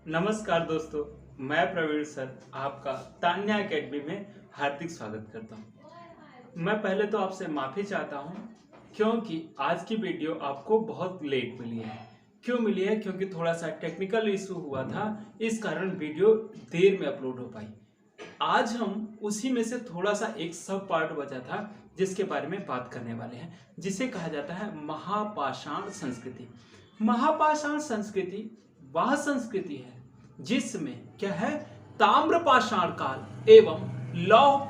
नमस्कार दोस्तों, मैं प्रवीण सर आपका तान्या एकेडमी में हार्दिक स्वागत करता हूं। मैं पहले तो आपसे माफ़ी चाहता हूं क्योंकि आज की वीडियो आपको बहुत लेट मिली है। क्यों मिली है? क्योंकि थोड़ा सा टेक्निकल इशू हुआ था, इस कारण वीडियो देर में अपलोड हो पाई। आज हम उसी में से थोड़ा सा एक सब पार्ट बचा था जिसके बारे में बात करने वाले हैं, जिसे कहा जाता है महापाषाण संस्कृति। महापाषाण संस्कृति वह संस्कृति है जिसमें क्या है, ताम्रपाषाण काल एवं लौह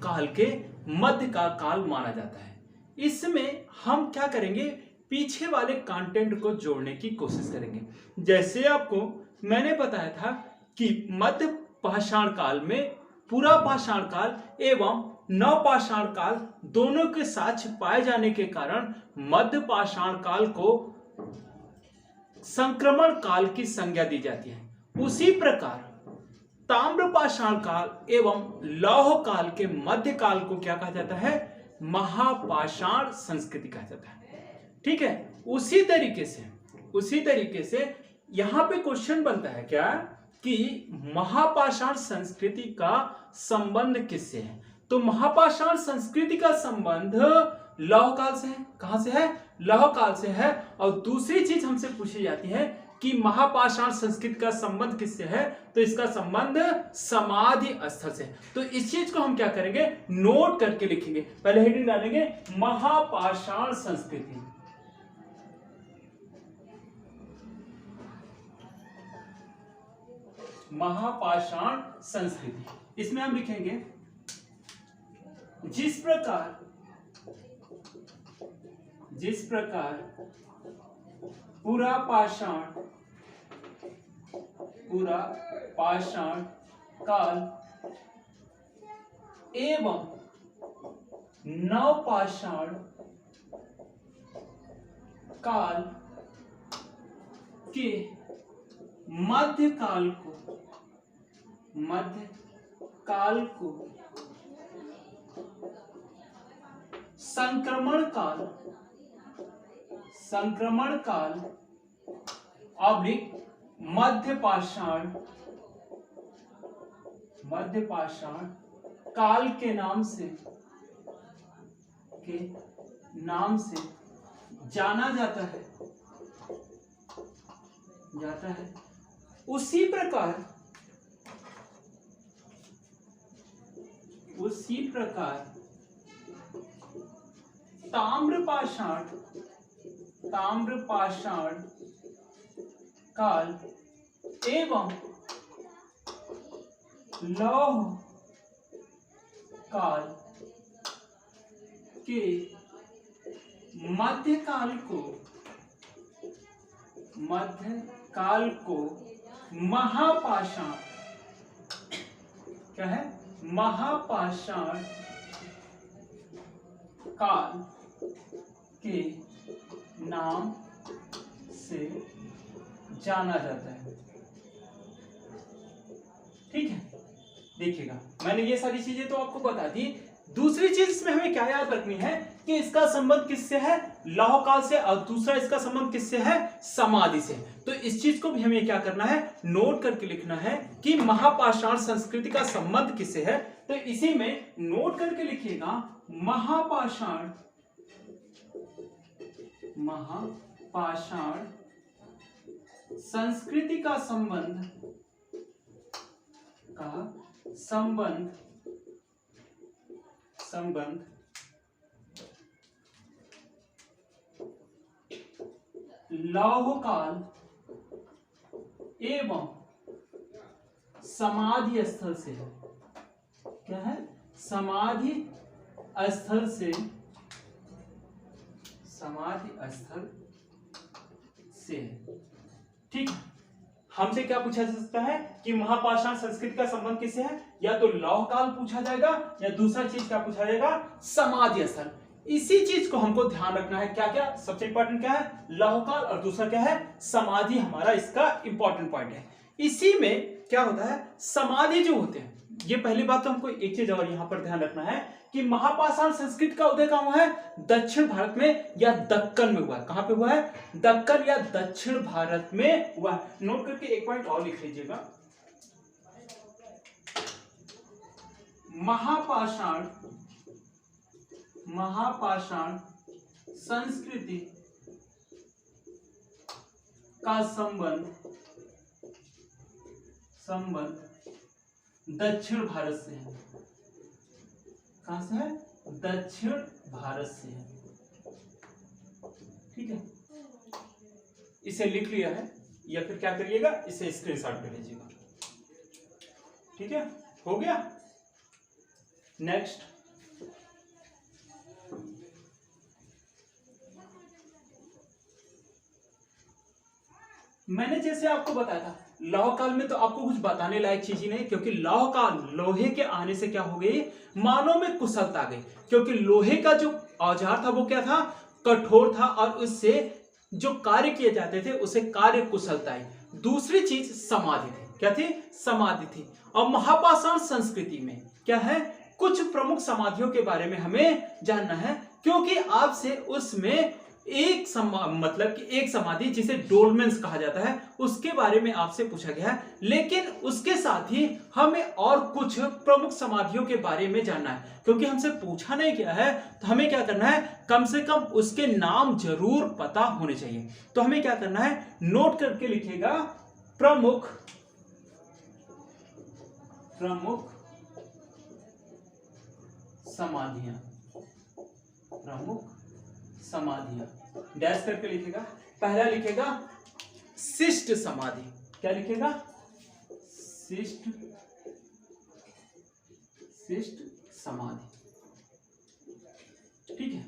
काल के मध्य का काल माना जाता है। इसमें हम क्या करेंगे, पीछे वाले कंटेंट को जोड़ने की कोशिश करेंगे। जैसे आपको मैंने बताया था कि मध्य पाषाण काल में पूरा पाषाण काल एवं नवपाषाण काल दोनों के साथ पाए जाने के कारण मध्य पाषाण काल को संक्रमण काल की संज्ञा दी जाती है। उसी प्रकार ताम्रपाषाण काल एवं लौह काल के मध्य काल को क्या कहा जाता है, महापाषाण संस्कृति कहा जाता है। ठीक है, उसी तरीके से यहां पे क्वेश्चन बनता है क्या कि महापाषाण संस्कृति का संबंध किससे है। तो महापाषाण संस्कृति का संबंध लौह काल से है। कहां से है? लौह काल से है। और दूसरी चीज हमसे पूछी जाती है कि महापाषाण संस्कृति का संबंध किससे है, तो इसका संबंध समाधि स्थल से है। तो इस चीज को हम क्या करेंगे, नोट करके लिखेंगे। पहले हेडिंग डालेंगे महापाषाण संस्कृति। महापाषाण संस्कृति, इसमें हम लिखेंगे जिस प्रकार पूरा पाषाण काल एवं नवपाषाण काल के मध्य काल को संक्रमण काल ऑब्लिक मध्य पाषाण काल के नाम से जाना जाता है। उसी प्रकार ताम्रपाषाण काल एवं लौह काल के मध्य काल को महापाषाण क्या है, महापाषाण काल के नाम से जाना जाता है। ठीक है, देखिएगा मैंने ये सारी चीजें तो आपको बता दी। दूसरी चीज इसमें हमें क्या याद रखनी है कि इसका संबंध किससे है, लौह काल से, और दूसरा इसका संबंध किससे है, समाधि से। तो इस चीज को भी हमें क्या करना है, नोट करके लिखना है कि महापाषाण संस्कृति का संबंध किससे है। तो इसी में नोट करके लिखिएगा महापाषाण संस्कृति का संबंध लौह काल एवं समाधि स्थल से है। क्या है? समाधि स्थल से है। ठीक, हमसे क्या पूछा जा सकता है कि महापाषाण संस्कृति का संबंध किससे है, या तो लौह काल पूछा जाएगा या दूसरा चीज क्या पूछा जाएगा, समाधि स्थल। इसी चीज को हमको ध्यान रखना है। क्या क्या सबसे इंपॉर्टेंट क्या है, लौह काल, और दूसरा क्या है, समाधि। हमारा इसका इंपॉर्टेंट पॉइंट है। इसी में क्या होता है, समाधि जो होते हैं, ये पहली बात तो हमको एक चीज और यहां पर ध्यान रखना है कि महापाषाण संस्कृति का उदय कहां हुआ है, दक्षिण भारत में या दक्कन में हुआ है। कहां पे हुआ है, दक्कन या दक्षिण भारत में हुआ है। नोट करके एक पॉइंट और लिख लीजिएगा, महापाषाण संस्कृति का संबंध दक्षिण भारत से है। कहां से है, दक्षिण भारत से है। ठीक है, इसे लिख लिया है या फिर क्या करिएगा, इसे स्क्रीनशॉट कर लीजिएगा। ठीक है, हो गया। नेक्स्ट, मैंने जैसे आपको बताया था लौह काल में तो आपको कुछ बताने लायक चीज ही नहीं, क्योंकि लौह काल, लोहे के आने से क्या हो गई, मानव में कुशलता आ गई, क्योंकि लोहे का जो औजार था वो क्या था, कठोर था और उससे जो कार्य किए जाते थे उसे कार्य कुशलता आई। दूसरी चीज समाधि थी, क्या थी, समाधि थी। और महापाषाण संस्कृति में क्या है, कुछ प्रमुख समाधियों के बारे में हमें जानना है, क्योंकि आपसे उसमें एक मतलब कि एक समाधि जिसे डोलमेंस कहा जाता है उसके बारे में आपसे पूछा गया है, लेकिन उसके साथ ही हमें और कुछ प्रमुख समाधियों के बारे में जानना है, क्योंकि हमसे पूछा नहीं गया है तो हमें क्या करना है, कम से कम उसके नाम जरूर पता होने चाहिए। तो हमें क्या करना है, नोट करके लिखिएगा, प्रमुख समाधियां, प्रमुख समाधियां, डैश करके लिखेगा। पहला लिखेगा शिष्ट समाधि, क्या लिखेगा, शिष्ट समाधि। ठीक है,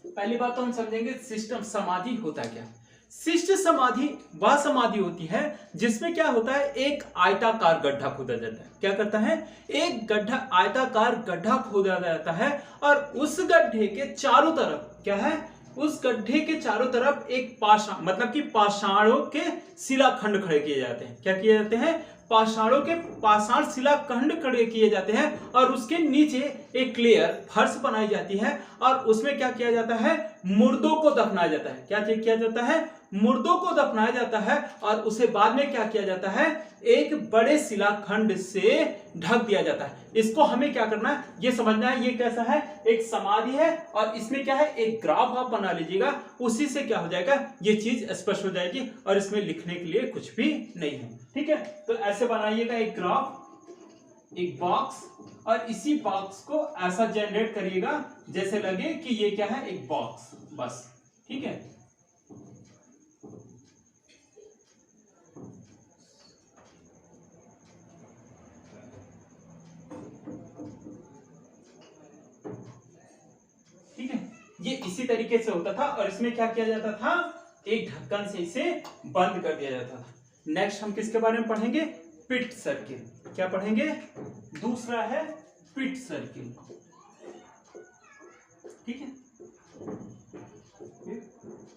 पहली बात तो हम समझेंगे शिष्ट समाधि होता क्या। शिष्ट समाधि वह समाधि होती है जिसमें क्या होता है, एक आयताकार गड्ढा खोदा जाता है। क्या करता है, एक गड्ढा, आयताकार गड्ढा खोदा जाता है और उस गड्ढे के चारों तरफ क्या है, उस गड्ढे के चारों तरफ एक पाषाण, मतलब कि पाषाणों के शिलाखंड खड़े किए जाते हैं। क्या किए जाते हैं, पाषाणों के पाषाण शिलाखंड खड़े किए जाते हैं और उसके नीचे एक लेयर फर्श बनाई जाती है और उसमें क्या किया जाता है, मुर्दों को दफनाया जाता है। क्या किया जाता है, मुर्दों को दफनाया जाता है और उसे बाद में क्या किया जाता है, एक बड़े शिलाखंड से ढक दिया जाता है। इसको हमें क्या करना है, ये समझना है, ये कैसा है, एक समाधि है और इसमें क्या है, एक ग्राफ आप बना लीजिएगा, उसी से क्या हो जाएगा, ये चीज स्पष्ट हो जाएगी और इसमें लिखने के लिए कुछ भी नहीं है। ठीक है, तो ऐसे बनाइएगा एक ग्राफ, एक बॉक्स, और इसी बॉक्स को ऐसा जनरेट करिएगा जैसे लगे कि ये क्या है, एक बॉक्स, बस। ठीक है, ये इसी तरीके से होता था और इसमें क्या किया जाता था, एक ढक्कन से इसे बंद कर दिया जाता था। नेक्स्ट हम किसके बारे में पढ़ेंगे, पिट सर्किल। क्या पढ़ेंगे, दूसरा है पिट सर्किल। ठीक है,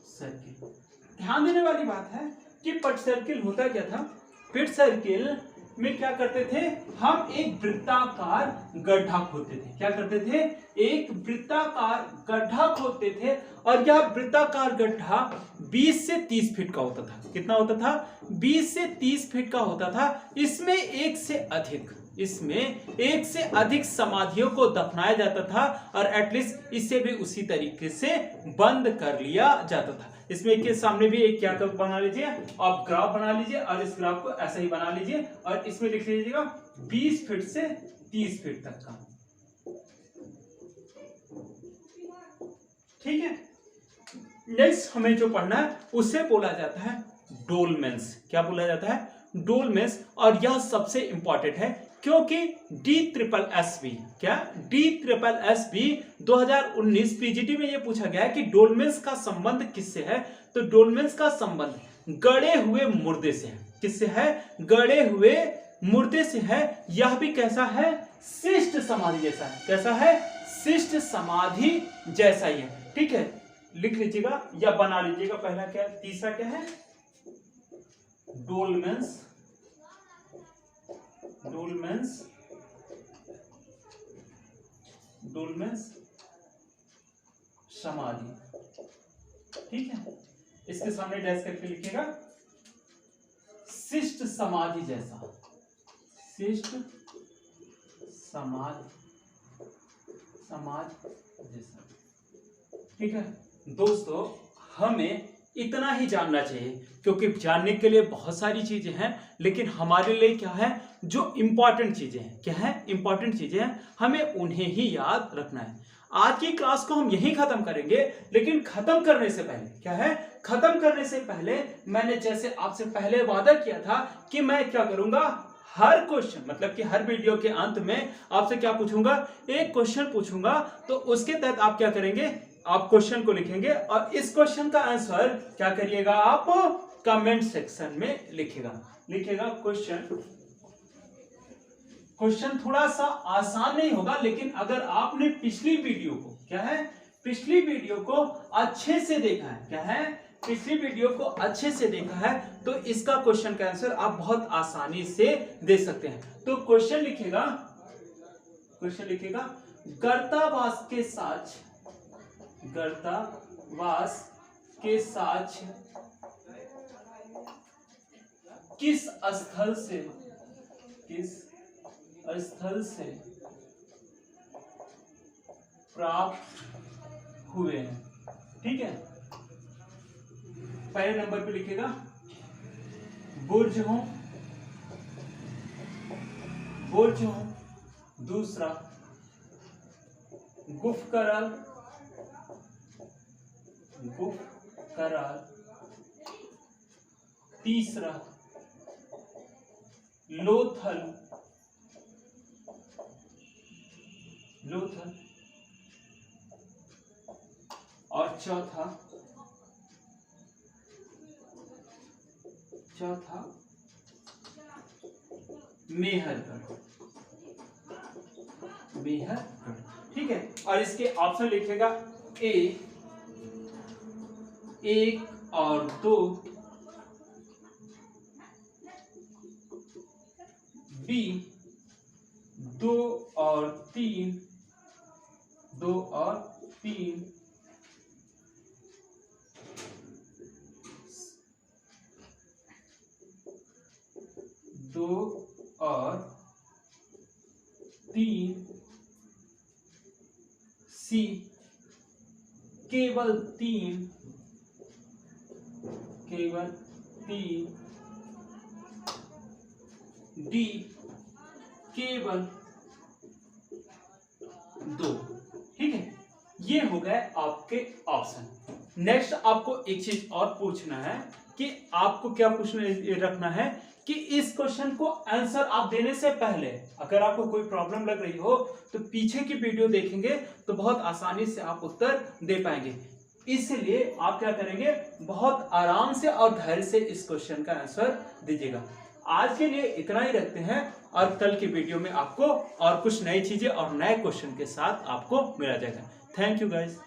सर्किल, ध्यान देने वाली बात है कि पिट सर्किल होता क्या था, पिट सर्किल में क्या करते थे, हम एक वृत्ताकार गड्ढा खोदते थे। क्या करते थे, एक वृत्ताकार गड्ढा खोदते थे और यह वृत्ताकार गड्ढा 20 से 30 फीट का होता था। कितना होता था, 20 से 30 फीट का होता था। इसमें एक से अधिक समाधियों को दफनाया जाता था और एटलीस्ट इसे भी उसी तरीके से बंद कर लिया जाता था। इसमें के सामने भी एक क्या बना लीजिए, आप ग्राफ बना लीजिए और इस ग्राफ को ऐसा ही बना लीजिए और इसमें लिख लीजिएगा 20 फीट से 30 फीट तक का। ठीक है, नेक्स्ट हमें जो पढ़ना है उसे बोला जाता है डोलमेंस। क्या बोला जाता है, डोलमेंस। और यह सबसे इंपॉर्टेंट है क्योंकि DSSB, क्या DSSB 2019 पीजीटी में यह पूछा गया है कि डोलमेंस का संबंध किससे है। तो डोलमेंस का संबंध गड़े हुए मुर्दे से है। किससे है, गड़े हुए मुर्दे से है। यह भी कैसा है, शिष्ट समाधि जैसा है। कैसा है, शिष्ट समाधि जैसा ही है। ठीक है, लिख लीजिएगा या बना लीजिएगा। पहला क्या है, तीसरा क्या है, डोलमेंस डुलमेंस समाधि, ठीक है। इसके सामने डैश करके लिखिएगा शिष्ट समाधि जैसा, शिष्ट समाज जैसा, ठीक है। दोस्तों हमें इतना ही जानना चाहिए, क्योंकि जानने के लिए बहुत सारी चीजें हैं, लेकिन हमारे लिए क्या है, जो इंपॉर्टेंट चीजें हैं, क्या है, इंपॉर्टेंट चीजें हैं, हमें उन्हें ही याद रखना है। आज की क्लास को हम यहीं खत्म करेंगे, लेकिन खत्म करने से पहले क्या है, खत्म करने से पहले मैंने जैसे आपसे पहले वादा किया था कि मैं क्या करूंगा, हर क्वेश्चन मतलब कि हर वीडियो के अंत में आपसे क्या पूछूंगा, एक क्वेश्चन पूछूंगा। तो उसके तहत आप क्या करेंगे, आप क्वेश्चन को लिखेंगे और इस क्वेश्चन का आंसर क्या करिएगा, आप कमेंट सेक्शन में लिखिएगा। क्वेश्चन थोड़ा सा आसान नहीं होगा, लेकिन अगर आपने पिछली वीडियो को क्या है, पिछली वीडियो को अच्छे से देखा है, क्या है, पिछली वीडियो को अच्छे से देखा है, तो इसका क्वेश्चन का आंसर आप बहुत आसानी से दे सकते हैं। तो क्वेश्चन लिखिएगा गर्तावास के साक्ष्य किस स्थल से प्राप्त हुए हैं, ठीक है। पहले नंबर पे लिखिएगा बुर्जहों, दूसरा गुफकराल, तीसरा लोथल, और चौथा मेहरगढ़, ठीक है। और इसके ऑप्शन लिखेगा ए 1 और 2, बी 2 और 3, सी केवल 3, डी केवल 2, ठीक है। ये हो गए आपके ऑप्शन। नेक्स्ट आपको एक चीज और पूछना है कि आपको क्या रखना है कि इस क्वेश्चन को आंसर आप देने से पहले अगर आपको कोई प्रॉब्लम लग रही हो तो पीछे की वीडियो देखेंगे तो बहुत आसानी से आप उत्तर दे पाएंगे। इसलिए आप क्या करेंगे, बहुत आराम से और धैर्य से इस क्वेश्चन का आंसर दीजिएगा। आज के लिए इतना ही रखते हैं और कल की वीडियो में आपको और कुछ नई चीजें और नए क्वेश्चन के साथ आपको मिला जाएगा। Thank you guys.